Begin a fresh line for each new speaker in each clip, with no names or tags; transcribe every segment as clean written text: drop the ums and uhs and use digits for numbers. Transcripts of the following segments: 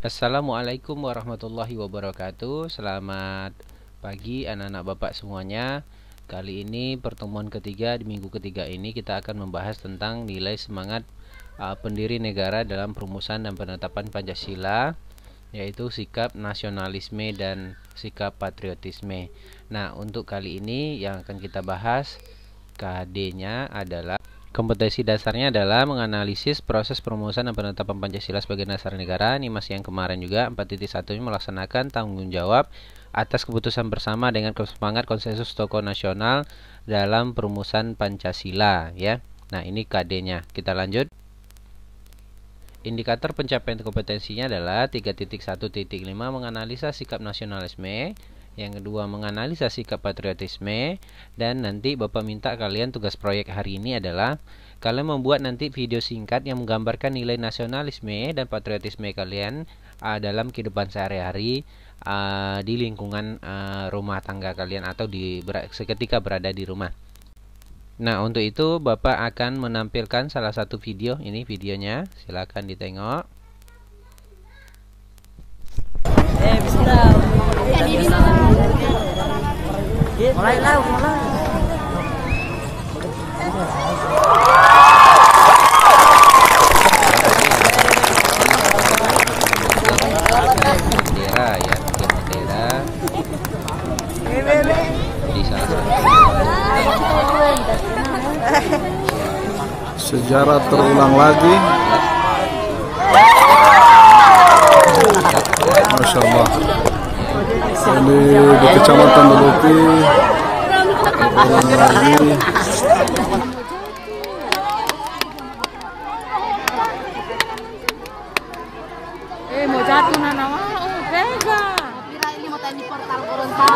Assalamualaikum warahmatullahi wabarakatuh. Selamat pagi anak-anak bapak semuanya. Kali ini pertemuan ketiga di minggu ketiga ini kita akan membahas tentang nilai semangat pendiri negara dalam perumusan dan penetapan Pancasila, yaitu sikap nasionalisme dan sikap patriotisme. Nah, untuk kali ini yang akan kita bahas KD-nya adalah kompetensi dasarnya adalah menganalisis proses perumusan dan penetapan Pancasila sebagai dasar negara. Ini masih yang kemarin juga. 4.1 melaksanakan tanggung jawab atas keputusan bersama dengan semangat konsensus tokoh nasional dalam perumusan Pancasila, ya. Nah, ini KD-nya. Kita lanjut. Indikator pencapaian kompetensinya adalah 3.1.5 menganalisa sikap nasionalisme. Yang kedua, menganalisa sikap patriotisme. Dan nanti Bapak minta kalian tugas proyek hari ini adalah kalian membuat nanti video singkat yang menggambarkan nilai nasionalisme dan patriotisme kalian dalam kehidupan sehari-hari di lingkungan rumah tangga kalian atau seketika berada di rumah. Nah, untuk itu Bapak akan menampilkan salah satu video. Ini videonya, silakan ditengok.
Mulai.
Bendera ya, bendera di salah satu.
Sejarah terulang lagi. Masya Allah. Ini di Kecamatan Deluki. Terulang lagi.
Mau jatuh nana Vega. Kira ini mau tanya di portal Gorontalo.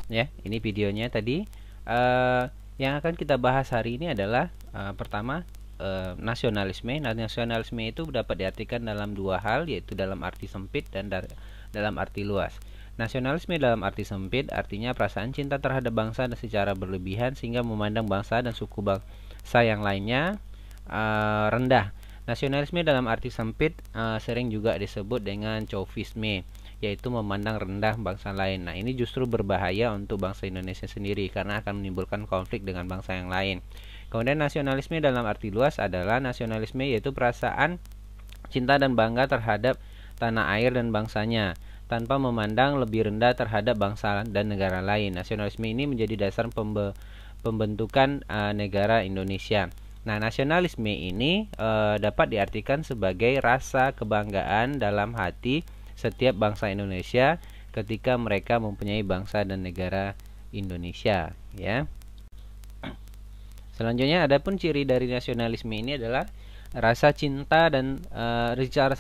Ya, ini videonya tadi. Yang akan kita bahas hari ini adalah pertama nasionalisme. Nah, nasionalisme itu dapat diartikan dalam dua hal, yaitu dalam arti sempit dan dalam arti luas. Nasionalisme dalam arti sempit artinya perasaan cinta terhadap bangsa dan secara berlebihan sehingga memandang bangsa dan suku bangsa yang lainnya rendah. Nasionalisme dalam arti sempit sering juga disebut dengan chauvinisme, yaitu memandang rendah bangsa lain. Nah, ini justru berbahaya untuk bangsa Indonesia sendiri karena akan menimbulkan konflik dengan bangsa yang lain. Kemudian nasionalisme dalam arti luas adalah nasionalisme yaitu perasaan cinta dan bangga terhadap tanah air dan bangsanya tanpa memandang lebih rendah terhadap bangsa dan negara lain. Nasionalisme ini menjadi dasar pembentukan negara Indonesia. Nah, nasionalisme ini dapat diartikan sebagai rasa kebanggaan dalam hati setiap bangsa Indonesia ketika mereka mempunyai bangsa dan negara Indonesia, ya. Selanjutnya, adapun ciri dari nasionalisme ini adalah rasa cinta dan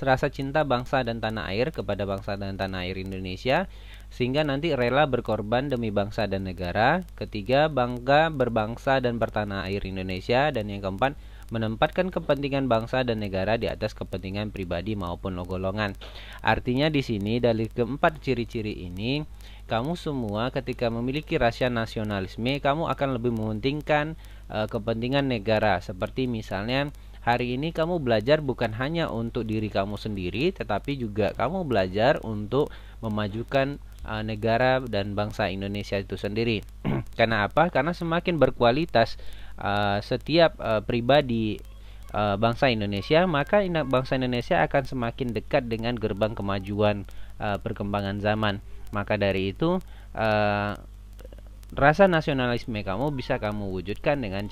rasa cinta bangsa dan tanah air kepada bangsa dan tanah air Indonesia sehingga nanti rela berkorban demi bangsa dan negara. Ketiga, bangga berbangsa dan bertanah air Indonesia. Dan yang keempat, menempatkan kepentingan bangsa dan negara di atas kepentingan pribadi maupun golongan. Artinya di sini dari keempat ciri-ciri ini, kamu semua ketika memiliki rasa nasionalisme, kamu akan lebih mementingkan kepentingan negara. Seperti misalnya hari ini kamu belajar bukan hanya untuk diri kamu sendiri, tetapi juga kamu belajar untuk memajukan negara dan bangsa Indonesia itu sendiri. Karena apa? Karena semakin berkualitas setiap pribadi bangsa Indonesia, maka bangsa Indonesia akan semakin dekat dengan gerbang kemajuan perkembangan zaman. Maka dari itu rasa nasionalisme kamu bisa kamu wujudkan dengan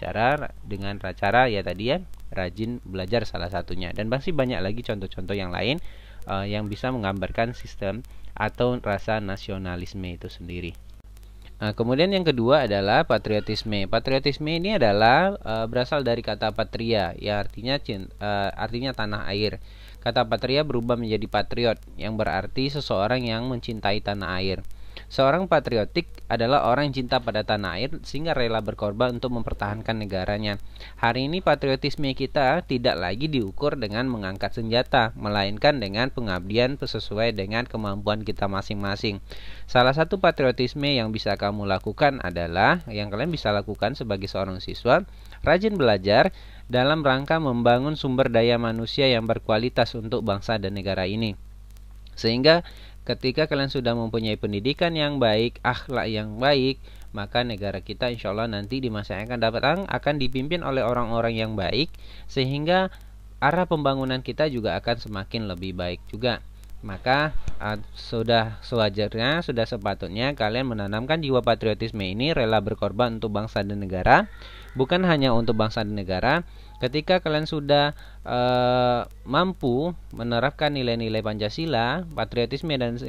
cara ya tadi ya, rajin belajar salah satunya, dan masih banyak lagi contoh-contoh yang lain yang bisa menggambarkan sistem atau rasa nasionalisme itu sendiri. Nah, kemudian yang kedua adalah patriotisme. Patriotisme ini adalah berasal dari kata patria, ya artinya tanah air. Kata patria berubah menjadi patriot, yang berarti seseorang yang mencintai tanah air. Seorang patriotik adalah orang yang cinta pada tanah air sehingga rela berkorban untuk mempertahankan negaranya. Hari ini patriotisme kita tidak lagi diukur dengan mengangkat senjata, melainkan dengan pengabdian sesuai dengan kemampuan kita masing-masing. Salah satu patriotisme yang bisa kamu lakukan adalah, yang kalian bisa lakukan sebagai seorang siswa, rajin belajar dalam rangka membangun sumber daya manusia yang berkualitas untuk bangsa dan negara ini. Sehingga ketika kalian sudah mempunyai pendidikan yang baik, akhlak yang baik, maka negara kita insya Allah nanti di masa yang akan datang akan dipimpin oleh orang-orang yang baik, sehingga arah pembangunan kita juga akan semakin lebih baik juga. Maka sudah sewajarnya, sudah sepatutnya kalian menanamkan jiwa patriotisme ini, rela berkorban untuk bangsa dan negara. Bukan hanya untuk bangsa dan negara, ketika kalian sudah mampu menerapkan nilai-nilai Pancasila, patriotisme dan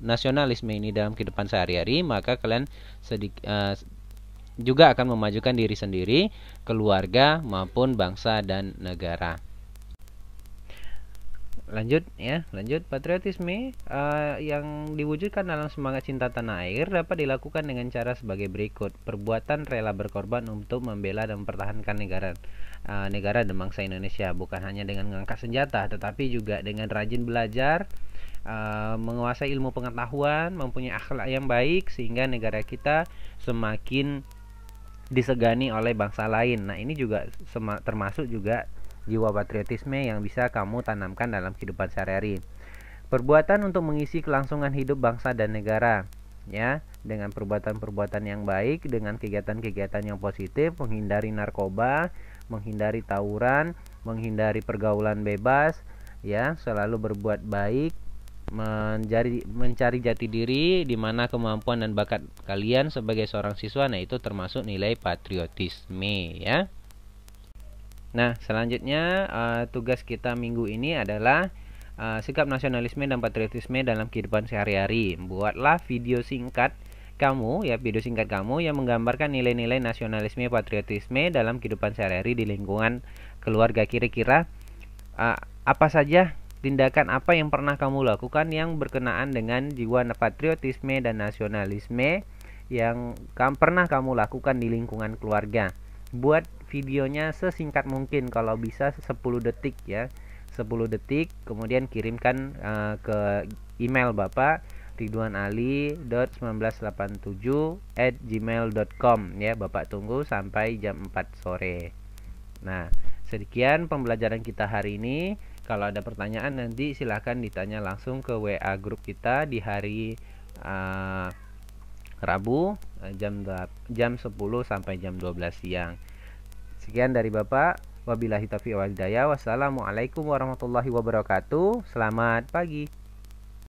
nasionalisme ini dalam kehidupan sehari-hari, maka kalian juga akan memajukan diri sendiri, keluarga maupun bangsa dan negara. Lanjut patriotisme yang diwujudkan dalam semangat cinta tanah air dapat dilakukan dengan cara sebagai berikut. Perbuatan rela berkorban untuk membela dan mempertahankan negara dan bangsa Indonesia, bukan hanya dengan mengangkat senjata, tetapi juga dengan rajin belajar, menguasai ilmu pengetahuan, mempunyai akhlak yang baik, sehingga negara kita semakin disegani oleh bangsa lain. Nah, ini juga termasuk juga jiwa patriotisme yang bisa kamu tanamkan dalam kehidupan sehari-hari. Perbuatan untuk mengisi kelangsungan hidup bangsa dan negara, ya, dengan perbuatan-perbuatan yang baik, dengan kegiatan-kegiatan yang positif, menghindari narkoba, menghindari tawuran, menghindari pergaulan bebas, ya, selalu berbuat baik, mencari jati diri di mana kemampuan dan bakat kalian sebagai seorang siswa. Nah, itu termasuk nilai patriotisme, ya. Nah, selanjutnya tugas kita minggu ini adalah sikap nasionalisme dan patriotisme dalam kehidupan sehari-hari. Buatlah video singkat kamu yang menggambarkan nilai-nilai nasionalisme patriotisme dalam kehidupan sehari-hari di lingkungan keluarga. Kira-kira apa saja tindakan apa yang pernah kamu lakukan yang berkenaan dengan jiwa patriotisme dan nasionalisme yang pernah kamu lakukan di lingkungan keluarga. Buat videonya sesingkat mungkin, kalau bisa 10 detik ya, 10 detik, kemudian kirimkan ke email Bapak ridwanali.1987@gmail.com ya. Bapak tunggu sampai jam 4 sore. Nah, sekian pembelajaran kita hari ini. Kalau ada pertanyaan nanti silahkan ditanya langsung ke WA grup kita di hari Rabu jam 10 sampai jam 12 siang. Sekian dari Bapak. Wabillahi taufiq wal hidayah. Wassalamualaikum warahmatullahi wabarakatuh. Selamat pagi.